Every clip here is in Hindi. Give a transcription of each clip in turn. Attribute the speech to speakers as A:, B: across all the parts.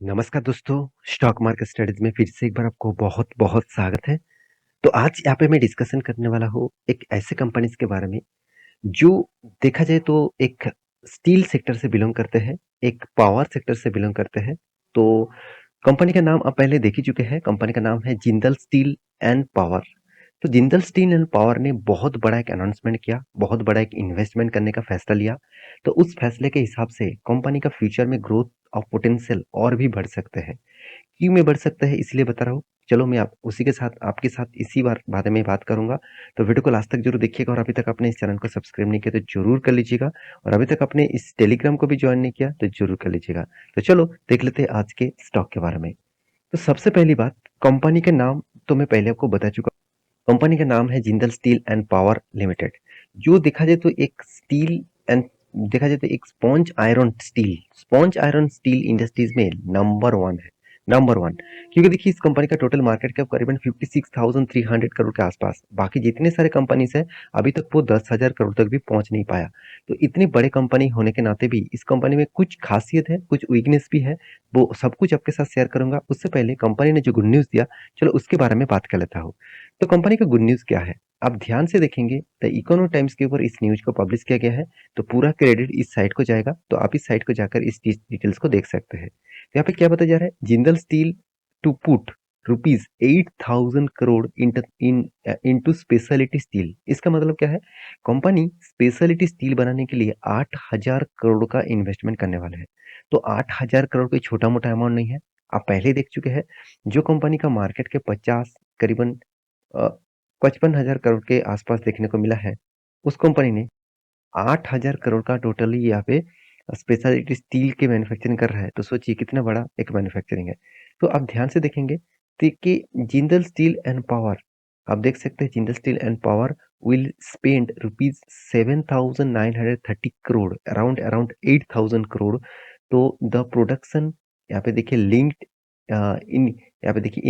A: नमस्कार दोस्तों, स्टॉक मार्केट स्टडीज में फिर से एक बार आपको बहुत-बहुत स्वागत है। तो आज यहाँ पे मैं डिस्कशन करने वाला हूँ एक ऐसे कंपनीज़ के बारे में, जो देखा जाए तो एक स्टील सेक्टर से बिलॉन्ग करते हैं, एक पावर सेक्टर से बिलॉन्ग करते हैं। तो कंपनी का नाम आप पहले देख ही चुके हैं, कंपनी का नाम है जिंदल स्टील एंड पावर। तो जिंदल स्टील एंड पावर ने बहुत बड़ा एक अनाउंसमेंट किया, बहुत बड़ा एक इन्वेस्टमेंट करने का फैसला लिया। तो उस फैसले के हिसाब से कंपनी का फ्यूचर में ग्रोथ और पोटेंशियल और भी बढ़ सकते हैं। क्यों में बढ़ सकता है इसलिए बता रहा हूँ। चलो मैं आप उसी के साथ आपके साथ इसी बारे में बात करूंगा। तो वीडियो को लास्ट तक जरूर देखिएगा और अभी तक आपने इस चैनल को सब्सक्राइब नहीं किया तो जरूर कर लीजिएगा और अभी तक आपने इस टेलीग्राम को भी ज्वाइन नहीं किया तो जरूर कर लीजिएगा। तो चलो देख लेते हैं आज के स्टॉक के बारे में। तो सबसे पहली बात, कंपनी का नाम तो मैं पहले आपको बता चुका। कंपनी का नाम है Jindal steel and power limited. जो देखा जाए तो एक स्टील एंड देखा जाए तो एक स्पॉन्ज आयरन स्टील इंडस्ट्रीज में नंबर वन है, नंबर वन। क्योंकि देखिए इस कंपनी का टोटल मार्केट कैप करीबन 56,300 करोड़ के आसपास, बाकी जितने सारे कंपनीज है अभी तक वो 10,000 करोड़ तक भी पहुंच नहीं पाया। तो इतनी बड़े कंपनी होने के नाते भी इस कंपनी में कुछ खासियत है, कुछ वीकनेस भी है। वो सब कुछ आपके साथ शेयर करूंगा। उससे पहले कंपनी ने जो गुड न्यूज दिया, चलो उसके बारे में बात कर लेता हूँ। तो कंपनी का गुड न्यूज़ क्या है? आप ध्यान से देखेंगे द इकोनॉमिक टाइम्स के ऊपर इस न्यूज़ को पब्लिश किया गया है, तो पूरा क्रेडिट इस साइट को जाएगा, तो आप इस साइट को जाकर इस डिटेल्स को देख सकते हैं। तो यहाँ पे क्या बताया जा रहा है? Jindal steel to put rupees 8,000 crore into speciality steel. इसका मतलब क्या है? कंपनी स्पेशलिटी स्टील बनाने के लिए 8,000 करोड़ का इन्वेस्टमेंट करने वाले हैं। तो 8,000 करोड़ कोई छोटा मोटा अमाउंट नहीं है। आप पहले ही देख चुके हैं, जो कंपनी का मार्केट के 50 करीबन 55,000 करोड़ के आसपास देखने को मिला है, उस कंपनी ने 8,000 करोड़ का टोटली यहाँ पे स्पेशलिटी स्टील के मैन्युफैक्चरिंग कर रहा है। तो सोचिए कितना बड़ा एक मैन्युफैक्चरिंग है। तो आप ध्यान से देखेंगे तो कि जिंदल स्टील एंड पावर, आप देख सकते हैं Jindal steel and power will spend rupees 7,930 crore, around around 8,000 crore. तो द प्रोडक्शन, यहाँ पे देखिए लिंक्ड इन, यहाँ पे देखिए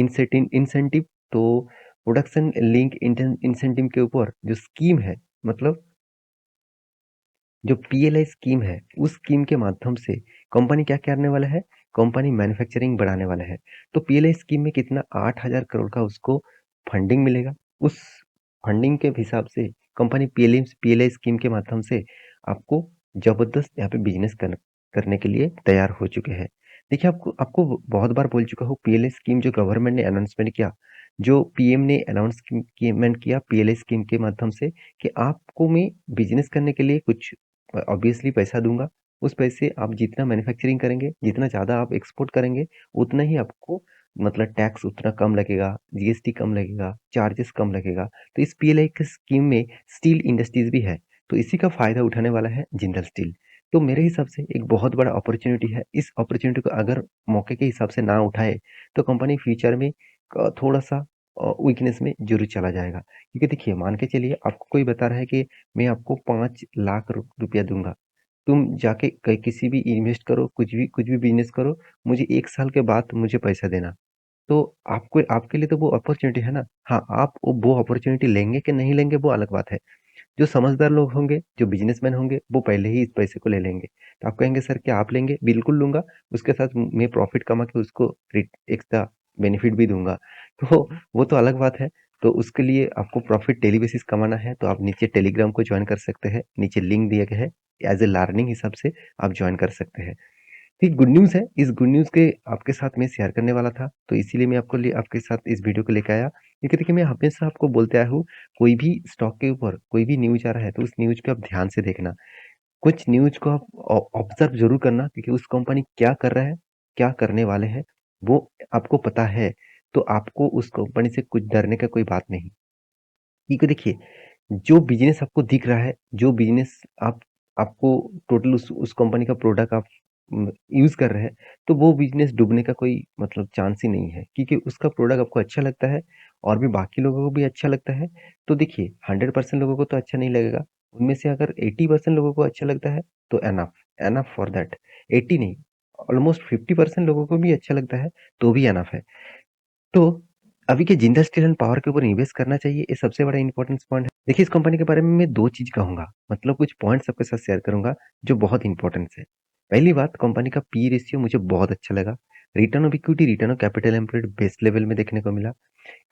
A: इंसेंटिव। तो प्रोडक्शन लिंक इंसेंटिव के ऊपर जो स्कीम है, मतलब जो पीएलआई स्कीम है, उस स्कीम के माध्यम से कंपनी क्या करने वाला है? कंपनी मैन्युफैक्चरिंग बढ़ाने वाला है। तो पीएलआई स्कीम में कितना 8,000 करोड़ का उसको फंडिंग मिलेगा। उस फंडिंग के हिसाब से कंपनी पीएलआई स्कीम के माध्यम से आपको जबरदस्त यहाँ पे बिजनेस करने के लिए तैयार हो चुके हैं। देखिए आपको आपको बहुत बार बोल चुका हूँ, पीएलआई स्कीम जो गवर्नमेंट ने अनाउंसमेंट किया, जो पीएम ने अनाउंसमेंट किया पीएलआई स्कीम के माध्यम से कि आपको मैं बिजनेस करने के लिए कुछ ऑब्वियसली पैसा दूंगा। उस पैसे आप जितना मैन्युफैक्चरिंग करेंगे, जितना ज़्यादा आप एक्सपोर्ट करेंगे, उतना ही आपको मतलब टैक्स उतना कम लगेगा, जीएसटी कम लगेगा, चार्जेस कम लगेगा। तो इस पीएलआई की स्कीम में स्टील इंडस्ट्रीज भी है, तो इसी का फायदा उठाने वाला है जिंदल स्टील। तो मेरे हिसाब से एक बहुत बड़ा अपॉर्चुनिटी है। इस अपॉर्चुनिटी को अगर मौके के हिसाब से ना उठाए तो कंपनी फ्यूचर में थोड़ा सा वीकनेस में जरूर चला जाएगा। क्योंकि देखिए मान के चलिए आपको कोई बता रहा है कि मैं आपको 5 लाख रुपया दूंगा, तुम जाके किसी भी इन्वेस्ट करो, कुछ भी बिजनेस करो, मुझे 1 साल के बाद मुझे पैसा देना। तो आपको आपके लिए तो वो अपॉर्चुनिटी है ना। हाँ, आप वो अपॉर्चुनिटी लेंगे कि नहीं लेंगे वो अलग बात है। जो समझदार लोग होंगे, जो बिजनेसमैन होंगे, वो पहले ही इस पैसे को ले लेंगे। तो आप कहेंगे सर क्या आप लेंगे? बिल्कुल लूंगा, उसके साथ मैं प्रॉफिट कमा के उसको एक्स्ट्रा बेनिफिट भी दूंगा। तो वो तो अलग बात है। तो उसके लिए आपको प्रॉफिट डेली बेसिस कमाना है तो आप नीचे टेलीग्राम को ज्वाइन कर सकते हैं, नीचे लिंक दिया गया है, एज ए लर्निंग हिसाब से आप ज्वाइन कर सकते हैं। तो एक गुड न्यूज़ है, इस गुड न्यूज़ के आपके साथ मैं शेयर करने वाला था, तो इसीलिए मैं आपके साथ इस वीडियो को लेके आया। क्योंकि देखिए मैं हमेशा आपको बोलते आया हूँ, कोई भी स्टॉक के ऊपर कोई भी न्यूज़ आ रहा है तो उस न्यूज़ को आप ध्यान से देखना। कुछ न्यूज़ को आप ऑब्जर्व ज़रूर करना, क्योंकि उस कंपनी क्या कर रहा है, क्या करने वाले हैं, वो आपको पता है, तो आपको उस कंपनी से कुछ डरने का कोई बात नहीं। क्योंकि देखिए, जो बिज़नेस आपको दिख रहा है, जो बिज़नेस आपको टोटल उस कंपनी का प्रोडक्ट आप यूज़ कर रहे हैं, तो वो बिज़नेस डूबने का कोई मतलब चांस ही नहीं है। क्योंकि उसका प्रोडक्ट आपको अच्छा लगता है और भी बाकी लोगों को भी अच्छा लगता है। तो देखिए 100% लोगों को तो अच्छा नहीं लगेगा, उनमें से अगर 80% लोगों को अच्छा लगता है, तो एनफ, एनफ फॉर दैट। 80 नहीं, ऑलमोस्ट 50% लोगों को भी अच्छा लगता है, तो भी एनफ है। तो अभी के जिंदल स्टील एंड पावर के ऊपर इन्वेस्ट करना चाहिए, ये सबसे बड़ा इंपॉर्टेंस पॉइंट है। देखिए इस कंपनी के बारे में मैं दो चीज कहूंगा, मतलब कुछ पॉइंट्स आपके साथ शेयर करूंगा जो बहुत इंपॉर्टेंट है। पहली बात, कंपनी का पी रेशियो मुझे बहुत अच्छा लगा। Return of equity, return of capital employed best level में देखने को मिला।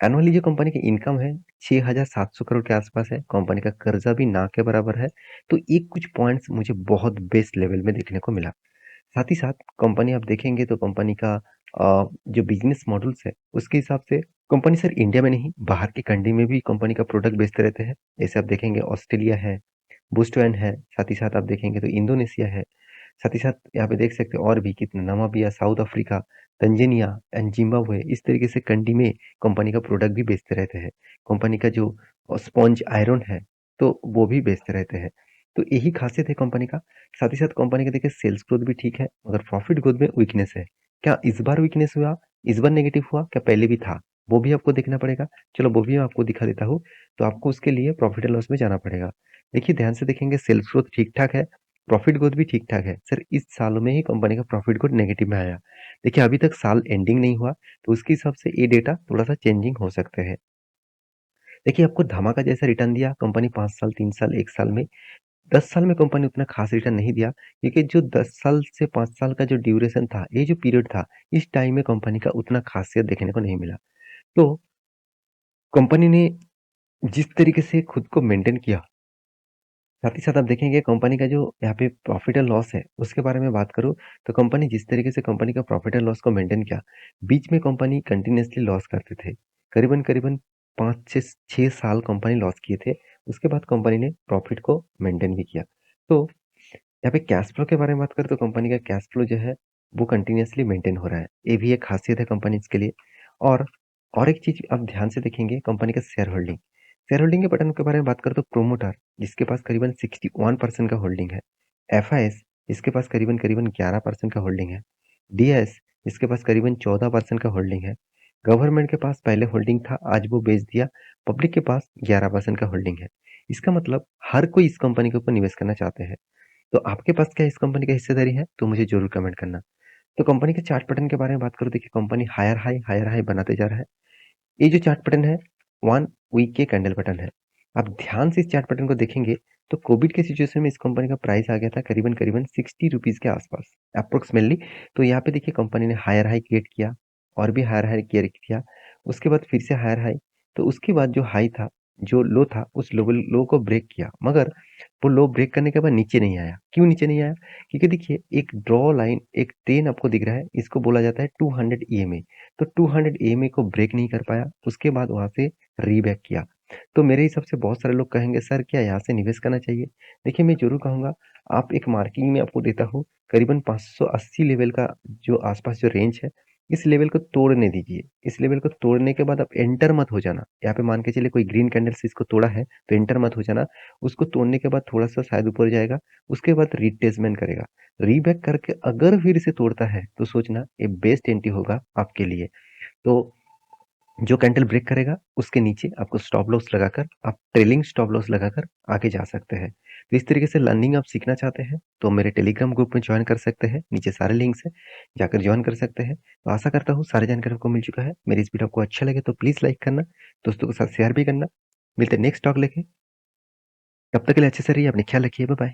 A: एनुअली जो कंपनी की इनकम है 6,700 करोड़ के आसपास है। कंपनी का कर्जा भी ना के बराबर है। तो ये कुछ पॉइंट्स मुझे बहुत बेस्ट लेवल में देखने को मिला। साथ ही साथ कंपनी आप देखेंगे तो कंपनी का जो बिजनेस मॉडल्स है उसके हिसाब से कंपनी सिर्फ इंडिया में नहीं बाहर की कंट्री में भी कंपनी का प्रोडक्ट बेचते रहते हैं। जैसे आप देखेंगे ऑस्ट्रेलिया है, बुस्टोन है, साथ ही साथ आप देखेंगे तो इंडोनेशिया है। साथ ही साथ यहाँ पे देख सकते हैं और भी कितना Namibia, south Africa, Tanzania and Zimbabwe, इस तरीके से कंट्री में कंपनी का प्रोडक्ट भी बेचते रहते हैं। कंपनी का जो स्पॉन्ज आयरन है तो वो भी बेचते रहते हैं। तो यही खासियत है कंपनी का। साथ ही साथ कंपनी का देखिए सेल्स ग्रोथ भी ठीक है मगर प्रॉफिट ग्रोथ में वीकनेस है। क्या इस बार वीकनेस हुआ, इस बार नेगेटिव हुआ, क्या पहले भी था? वो भी आपको देखना पड़ेगा। चलो वो भी मैं आपको दिखा देता हूँ। तो आपको उसके लिए प्रॉफिट एंड लॉस में जाना पड़ेगा। देखिए ध्यान से देखेंगे सेल्स ग्रोथ ठीक ठाक है, प्रॉफिट ग्रोथ भी ठीक ठाक है। सर इस साल में ही कंपनी का प्रॉफिट ग्रोथ नेगेटिव में आया। देखिए अभी तक साल एंडिंग नहीं हुआ तो उसके हिसाब से ये डेटा थोड़ा सा चेंजिंग हो सकते हैं। देखिए आपको धमाका जैसा रिटर्न दिया कंपनी 5 साल, 3 साल, 1 साल में। 10 साल में कंपनी उतना खास रिटर्न नहीं दिया क्योंकि जो 10 साल से 5 साल का जो ड्यूरेशन था, ये जो पीरियड था, इस टाइम में कंपनी का उतना खासियत देखने को नहीं मिला। तो कंपनी ने जिस तरीके से खुद को मेंटेन किया, साथ ही साथ आप देखेंगे कंपनी का जो यहाँ पे प्रॉफिट एंड लॉस है उसके बारे में बात करूँ तो कंपनी जिस तरीके से कंपनी का प्रॉफिट एंड लॉस को मेंटेन किया, बीच में कंपनी कंटिन्यूअसली लॉस करते थे। करीबन करीबन 5 से 6 साल कंपनी लॉस किए थे। उसके बाद कंपनी ने प्रॉफिट को मेंटेन भी किया। तो यहाँ पे कैश फ्लो के बारे में बात करें तो कंपनी का कैश फ्लो जो है वो कंटिन्यूअसली मेंटेन हो रहा है। ये भी एक खासियत है कंपनीज के लिए। और और एक चीज आप ध्यान से देखेंगे कंपनी का शेयर होल्डिंग। शेयर होल्डिंग के बटन के बारे में बात करें तो प्रोमोटर जिसके पास करीबन 61% का होल्डिंग है, एफआईएस इसके पास करीबन करीबन 11% का होल्डिंग है, डीएस इसके पास करीबन 14% का होल्डिंग है। गवर्नमेंट के पास पहले होल्डिंग था, आज वो बेच दिया। पब्लिक के पास 11% का होल्डिंग है। इसका मतलब हर कोई इस कंपनी के ऊपर निवेश करना चाहते हैं। तो आपके पास क्या इस कंपनी का हिस्सेदारी है? तो मुझे ज़रूर कमेंट करना। तो कंपनी के चार्ट पैटर्न के बारे में बात करूँ, देखिए कंपनी हायर हाई बनाते जा रहा है। ये जो चार्ट पैटर्न है 1 वीक के कैंडल पैटर्न है। आप ध्यान से इस चार्ट पैटर्न को देखेंगे तो कोविड के सिचुएशन में इस कंपनी का प्राइस आ गया था करीबन करीबन 60 रुपीज़ के आसपास अप्रोक्सीमेटली। तो यहाँ पे देखिए कंपनी ने हायर हाई क्रिएट किया और भी हायर हाई क्रिएट किया। उसके बाद फिर से हायर हाई। तो उसके बाद जो हाई था, जो लो था, उस लो को ब्रेक किया मगर वो लो ब्रेक करने के बाद नीचे नहीं आया। क्यों नीचे नहीं आया? क्योंकि देखिए एक ड्रॉ लाइन, एक ट्रेन आपको दिख रहा है, इसको बोला जाता है 200 ईएमए। तो 200 ईएमए को ब्रेक नहीं कर पाया, उसके बाद वहां से रीबैक किया। तो मेरे हिसाब से बहुत सारे लोग कहेंगे सर क्या यहाँ से निवेश करना चाहिए? देखिए मैं जरूर कहूंगा, आप एक मार्किंग में आपको देता हूँ करीबन 580 लेवल का जो आसपास जो रेंज है, इस लेवल को तोड़ने दीजिए। इस लेवल को तोड़ने के बाद आप एंटर मत हो जाना। यहाँ पे मान के चलिए कोई ग्रीन कैंडल से इसको तोड़ा है तो एंटर मत हो जाना। उसको तोड़ने के बाद थोड़ा सा शायद ऊपर जाएगा, उसके बाद रिट्रेसमेंट करेगा। रीबैक करके अगर फिर से तोड़ता है तो सोचना ये बेस्ट एंट्री होगा आपके लिए। तो जो कैंडल ब्रेक करेगा उसके नीचे आपको स्टॉप लॉस लगाकर आप ट्रेलिंग स्टॉप लॉस लगाकर आगे जा सकते हैं। तो इस तरीके से लर्निंग आप सीखना चाहते हैं तो मेरे टेलीग्राम ग्रुप में ज्वाइन कर सकते हैं, नीचे सारे लिंक्स हैं, जाकर ज्वाइन कर सकते हैं। तो आशा करता हूँ सारी जानकारी आपको मिल चुका है। मेरी इस वीडियो आपको अच्छा लगे तो प्लीज़ लाइक करना, दोस्तों के साथ शेयर भी करना। मिलते हैं नेक्स्ट टॉक लेके। तब तक के लिए अच्छे से रहिए, अपने ख्याल रखिए। Bye bye.